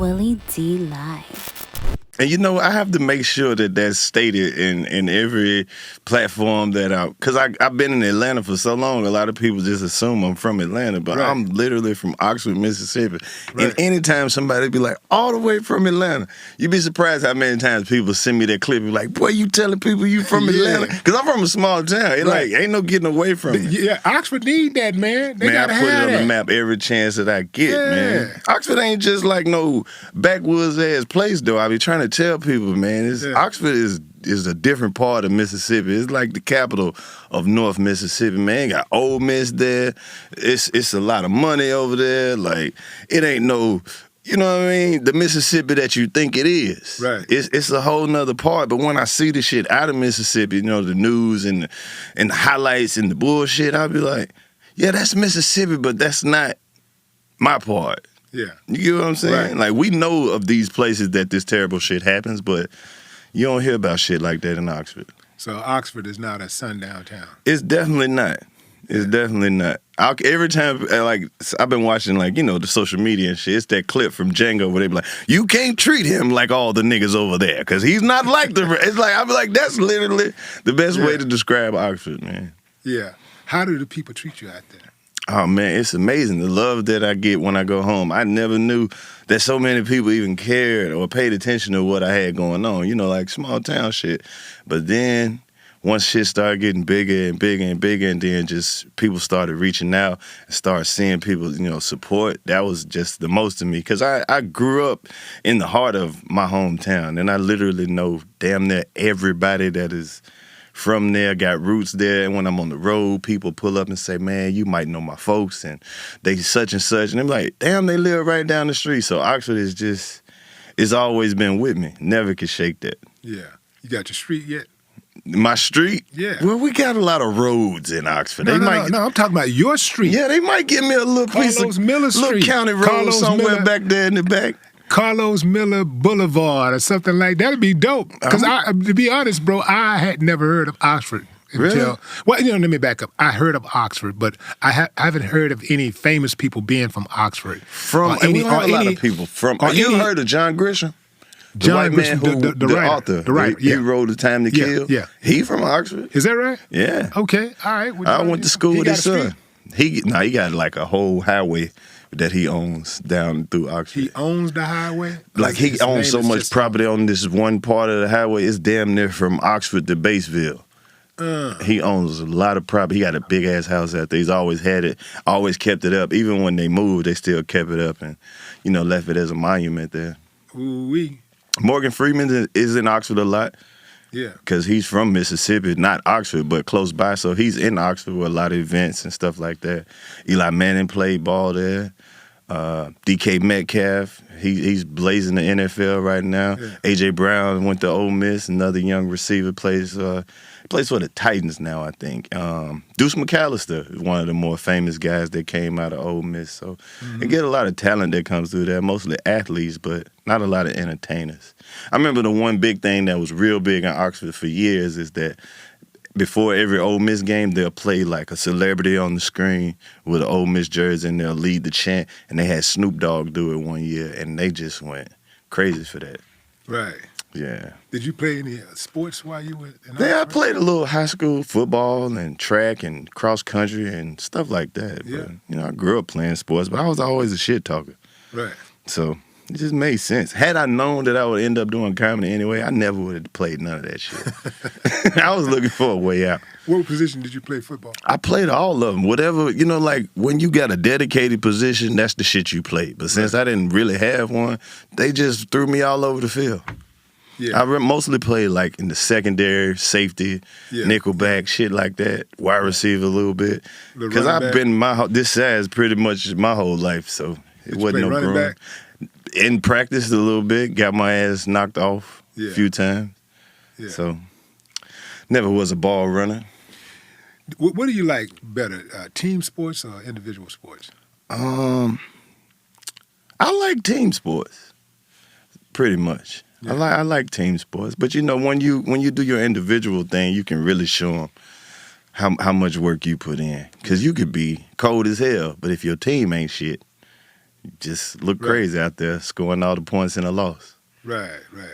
Willie D Live. And I have to make sure that that's stated in every platform that because I've been in Atlanta for so long, a lot of people just assume I'm from Atlanta, but Right. I'm literally from Oxford, Mississippi. Right. And anytime somebody be like, all the way from Atlanta, you'd be surprised how many times people send me that clip and be like, boy, you telling people you from Atlanta? Because I'm from a small town. It ain't no getting away from it. Yeah, Oxford need that, man. They Man, gotta I put it have on the that. map every chance that I get, Yeah. man. Oxford ain't just like no backwoods ass place, though. I be trying to tell people, man, Oxford is a different part of Mississippi. It's like the capital of North Mississippi, man. Got Ole Miss there. It's a lot of money over there. Like, it ain't no, you know what I mean, the Mississippi that you think it is. Right. It's a whole nother part. But when I see the shit out of Mississippi, the news and the highlights and the bullshit, I'll be like, yeah, that's Mississippi, but that's not my part. Yeah. You get what I'm saying? Right. Like, we know of these places that this terrible shit happens, but you don't hear about shit like that in Oxford. So Oxford is not a sundown town. It's definitely not. It's definitely not. Every time, I've been watching, the social media and shit, it's that clip from Django where they be like, you can't treat him like all the niggas over there, because he's not like the rest. It's like, I be like, that's literally the best way to describe Oxford, man. Yeah. How do the people treat you out there? Oh, man, it's amazing. The love that I get when I go home. I never knew that so many people even cared or paid attention to what I had going on, like small town shit. But then once shit started getting bigger and bigger and bigger, and then just people started reaching out and started seeing people, support, that was just the most to me. Because I grew up in the heart of my hometown, and I literally know damn near everybody that is from there, got roots there. And when I'm on the road, people pull up and say, man, you might know my folks, and they such and such. And I'm like, damn, they live right down the street. So Oxford it's always been with me. Never could shake that. Yeah. You got your street yet? My street? Yeah. Well, we got a lot of roads in Oxford. No, I'm talking about your street. Yeah, they might give me a little piece Carlous of Miller little Street. county road Carlous somewhere Miller. back there in the back. Carlos Miller Boulevard or something like that. That'd be dope. Because to be honest, bro, I had never heard of Oxford until. Really? Well, let me back up. I heard of Oxford, but I haven't heard of any famous people being from Oxford. We don't have a lot of people from. You heard of John Grisham? The John white man Grisham, the writer. author. The writer, He wrote The Time to Kill. Yeah. He from Oxford. Is that right? Yeah. Okay. All right. Well, I went to school with got his a street? son. He got like a whole highway that he owns down through Oxford. He owns the highway? Like, he owns so much property on this one part of the highway. It's damn near from Oxford to Batesville. He owns a lot of property. He got a big ass house out there. He's always had it, always kept it up. Even when they moved, they still kept it up and, left it as a monument there. Ooh-wee. Morgan Freeman is in Oxford a lot. Yeah. Because he's from Mississippi, not Oxford, but close by. So he's in Oxford with a lot of events and stuff like that. Eli Manning played ball there. DK Metcalf, he's blazing the NFL right now. Yeah. A.J. Brown went to Ole Miss, another young receiver, plays for the Titans now, I think. Deuce McAllister is one of the more famous guys that came out of Ole Miss. So they get a lot of talent that comes through there, mostly athletes, but not a lot of entertainers. I remember the one big thing that was real big in Oxford for years is that before every Ole Miss game, they'll play like a celebrity on the screen with an Ole Miss jersey, and they'll lead the chant. And they had Snoop Dogg do it one year, and they just went crazy for that. Right. Yeah. Did you play any sports while you were in Oxford? Yeah, I played a little high school football and track and cross country and stuff like that. Yeah. But, I grew up playing sports, but I was always a shit talker. Right. So it just made sense. Had I known that I would end up doing comedy anyway, I never would have played none of that shit. I was looking for a way out. What position did you play football? I played all of them. Whatever, like when you got a dedicated position, that's the shit you play. But since I didn't really have one, they just threw me all over the field. Yeah. I mostly played like in the secondary, safety, nickelback, shit like that. Wide receiver a little bit. Because I've been this size pretty much my whole life, so it wasn't no running growing. back? In practice a little bit, got my ass knocked off a few times. Yeah. So never was a ball runner. What do you like better, team sports or individual sports? I like team sports, pretty much. Yeah. I like team sports, but when you do your individual thing, you can really show them how much work you put in. Because you could be cold as hell, but if your team ain't shit, just look crazy out there, scoring all the points in a loss. Right, right.